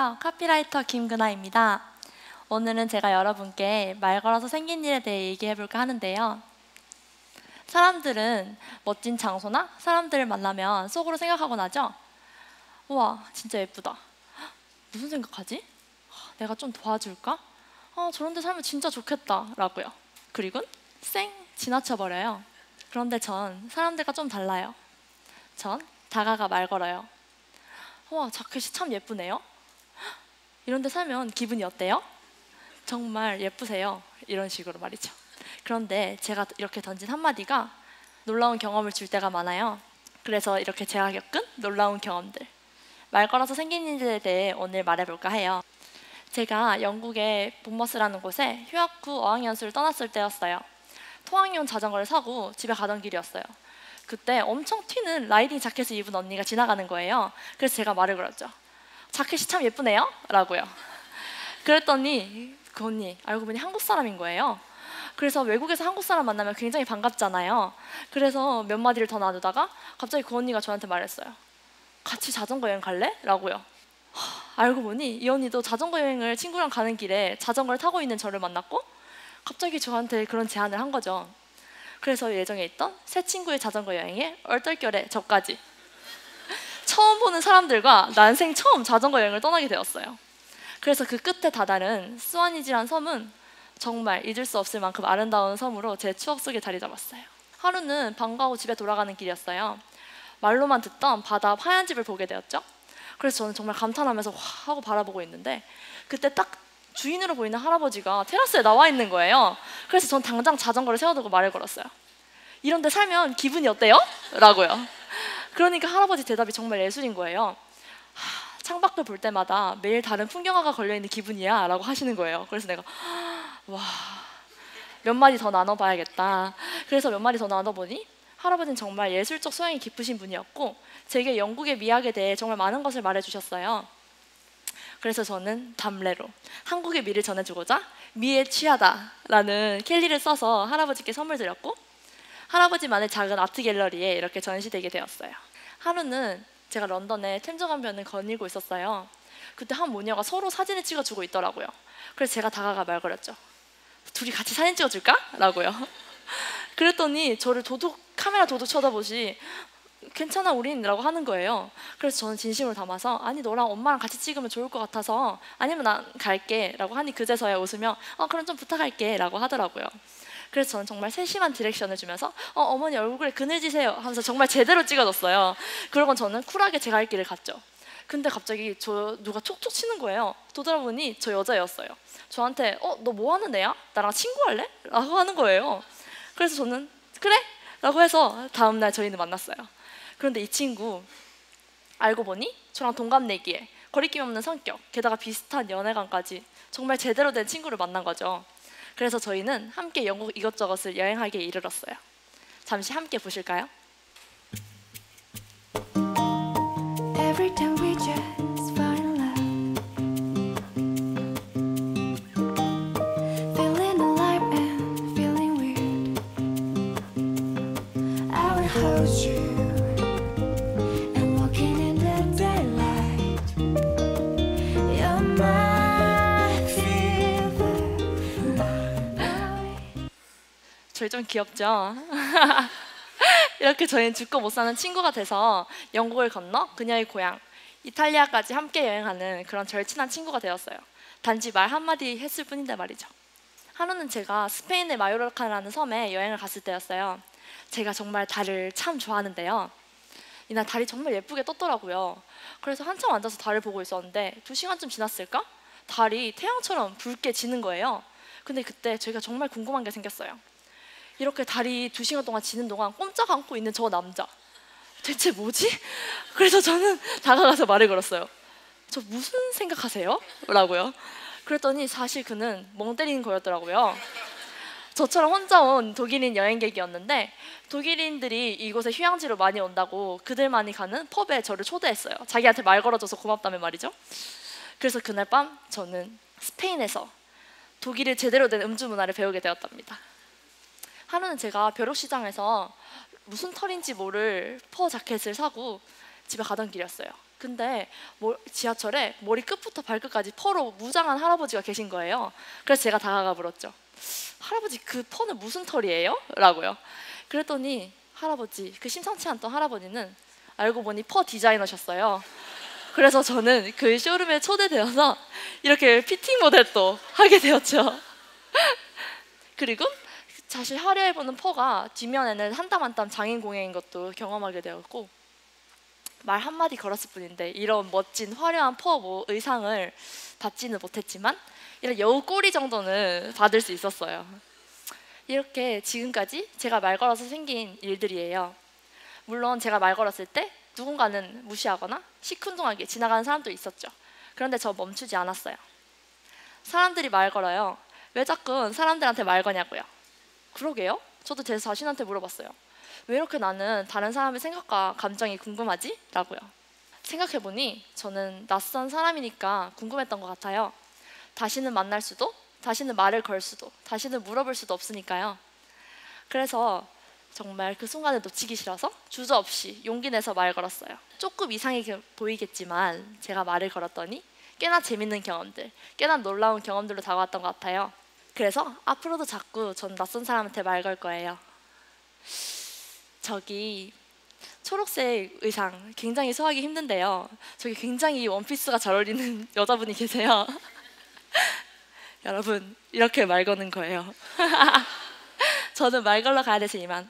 안녕하세요. 카피라이터 김근아입니다. 오늘은 제가 여러분께 말 걸어서 생긴 일에 대해 얘기해볼까 하는데요. 사람들은 멋진 장소나 사람들을 만나면 속으로 생각하곤 하죠. 우와, 진짜 예쁘다. 무슨 생각하지? 내가 좀 도와줄까? 저런 데 살면 진짜 좋겠다 라고요. 그리고는 쌩 지나쳐버려요. 그런데 전 사람들과 좀 달라요. 전 다가가 말 걸어요. 와, 자켓이 참 예쁘네요. 이런 데 살면 기분이 어때요? 정말 예쁘세요. 이런 식으로 말이죠. 그런데 제가 이렇게 던진 한마디가 놀라운 경험을 줄 때가 많아요. 그래서 이렇게 제가 겪은 놀라운 경험들, 말 걸어서 생긴 일에 대해 오늘 말해볼까 해요. 제가 영국의 본머스라는 곳에 휴학 후 어학연수를 떠났을 때였어요. 통학용 자전거를 사고 집에 가던 길이었어요. 그때 엄청 튀는 라이딩 자켓을 입은 언니가 지나가는 거예요. 그래서 제가 말을 걸었죠. 자켓이 참 예쁘네요? 라고요. 그랬더니 그 언니 알고 보니 한국 사람인 거예요. 그래서 외국에서 한국 사람 만나면 굉장히 반갑잖아요. 그래서 몇 마디를 더 나누다가 갑자기 그 언니가 저한테 말했어요. 같이 자전거 여행 갈래? 라고요. 알고 보니 이 언니도 자전거 여행을 친구랑 가는 길에 자전거를 타고 있는 저를 만났고 갑자기 저한테 그런 제안을 한 거죠. 그래서 예정에 있던 새 친구의 자전거 여행에 얼떨결에 저까지 처음 보는 사람들과 난생 처음 자전거 여행을 떠나게 되었어요. 그래서 그 끝에 다다른 스와니지란 섬은 정말 잊을 수 없을 만큼 아름다운 섬으로 제 추억 속에 자리 잡았어요. 하루는 방과 후 집에 돌아가는 길이었어요. 말로만 듣던 바다 하얀 집을 보게 되었죠. 그래서 저는 정말 감탄하면서 와 하고 바라보고 있는데 그때 딱 주인으로 보이는 할아버지가 테라스에 나와 있는 거예요. 그래서 전 당장 자전거를 세워두고 말을 걸었어요. 이런 데 살면 기분이 어때요? 라고요. 그러니까 할아버지 대답이 정말 예술인 거예요. 창밖을 볼 때마다 매일 다른 풍경화가 걸려있는 기분이야 라고 하시는 거예요. 그래서 내가 와, 몇 마디 더 나눠봐야겠다. 그래서 몇 마디 더 나눠보니 할아버지는 정말 예술적 소양이 깊으신 분이었고 제게 영국의 미학에 대해 정말 많은 것을 말해주셨어요. 그래서 저는 담례로 한국의 미를 전해주고자 미에 취하다 라는 캘리를 써서 할아버지께 선물 드렸고 할아버지만의 작은 아트 갤러리에 이렇게 전시되게 되었어요. 하루는 제가 런던에 템즈강변을 거닐고 있었어요. 그때 한 모녀가 서로 사진을 찍어주고 있더라고요. 그래서 제가 다가가 말 걸었죠. 둘이 같이 사진 찍어줄까? 라고요. 그랬더니 저를 카메라 도둑 쳐다보시 괜찮아 우린 라고 하는 거예요. 그래서 저는 진심으로 담아서 아니 너랑 엄마랑 같이 찍으면 좋을 것 같아서 아니면 난 갈게 라고 하니 그제서야 웃으며 그럼 좀 부탁할게 라고 하더라고요. 그래서 저는 정말 세심한 디렉션을 주면서 어머니 얼굴에 그늘지세요 하면서 정말 제대로 찍어줬어요. 그러고 저는 쿨하게 제 갈 길을 갔죠. 근데 갑자기 누가 촉촉 치는 거예요. 돌아보니 저 여자였어요. 저한테 너 뭐 하는 애야? 나랑 친구할래? 라고 하는 거예요. 그래서 저는 그래? 라고 해서 다음날 저희는 만났어요. 그런데 이 친구 알고 보니 저랑 동갑내기에 거리낌 없는 성격, 게다가 비슷한 연애관까지 정말 제대로 된 친구를 만난 거죠. 그래서 저희는 함께 영국 이것저것을 여행하기에 이르렀어요. 잠시 함께 보실까요? Every time we just fall in love, feeling alive and feeling weird. I will hold you and walking in the daylight. You're my fever. 저희 좀 귀엽죠? 이렇게 저희는 죽고 못 사는 친구가 돼서 영국을 건너 그녀의 고향 이탈리아까지 함께 여행하는 그런 절친한 친구가 되었어요. 단지 말 한마디 했을 뿐인데 말이죠. 하루는 제가 스페인의 마요르카라는 섬에 여행을 갔을 때였어요. 제가 정말 달을 참 좋아하는데요. 이날 달이 정말 예쁘게 떴더라고요. 그래서 한참 앉아서 달을 보고 있었는데 2시간쯤 지났을까? 달이 태양처럼 붉게 지는 거예요. 근데 그때 제가 정말 궁금한 게 생겼어요. 이렇게 달이 2시간 동안 지는 동안 꼼짝 않고 있는 저 남자 대체 뭐지? 그래서 저는 다가가서 말을 걸었어요. 저 무슨 생각하세요? 라고요. 그랬더니 사실 그는 멍 때리는 거였더라고요. 저처럼 혼자 온 독일인 여행객이었는데 독일인들이 이곳에 휴양지로 많이 온다고 그들만이 가는 펍에 저를 초대했어요. 자기한테 말 걸어줘서 고맙다며 말이죠. 그래서 그날 밤 저는 스페인에서 독일의 제대로 된 음주 문화를 배우게 되었답니다. 하루는 제가 벼룩시장에서 무슨 털인지 모를 퍼 자켓을 사고 집에 가던 길이었어요. 근데 지하철에 머리 끝부터 발끝까지 퍼로 무장한 할아버지가 계신 거예요. 그래서 제가 다가가 물었죠. 할아버지, 그 퍼는 무슨 털이에요? 라고요. 그랬더니 할아버지, 그 심상치 않던 할아버지는 알고 보니 퍼 디자이너셨어요. 그래서 저는 그 쇼룸에 초대되어서 이렇게 피팅 모델도 하게 되었죠. 그리고 사실 화려해보는 퍼가 뒷면에는 한 땀 한 땀 장인 공예인 것도 경험하게 되었고, 말 한마디 걸었을 뿐인데 이런 멋진 화려한 퍼 의상을 받지는 못했지만 이런 여우 꼬리 정도는 받을 수 있었어요. 이렇게 지금까지 제가 말 걸어서 생긴 일들이에요. 물론 제가 말 걸었을 때 누군가는 무시하거나 시큰둥하게 지나가는 사람도 있었죠. 그런데 저 멈추지 않았어요. 사람들이 말 걸어요. 왜 자꾸 사람들한테 말 거냐고요. 그러게요? 저도 제 자신한테 물어봤어요. 왜 이렇게 나는 다른 사람의 생각과 감정이 궁금하지? 라고요. 생각해보니 저는 낯선 사람이니까 궁금했던 것 같아요. 다시는 만날 수도, 다시는 말을 걸 수도, 다시는 물어볼 수도 없으니까요. 그래서 정말 그 순간을 놓치기 싫어서 주저없이 용기 내서 말 걸었어요. 조금 이상해 보이겠지만 제가 말을 걸었더니 꽤나 재밌는 경험들, 꽤나 놀라운 경험들로 다가왔던 것 같아요. 그래서 앞으로도 자꾸 전 낯선 사람한테 말 걸 거예요. 저기 초록색 의상 굉장히 소화하기 힘든데요. 저기 굉장히 원피스가 잘 어울리는 여자분이 계세요. 여러분, 이렇게 말 거는 거예요. 저는 말 걸러 가야 돼서 이만.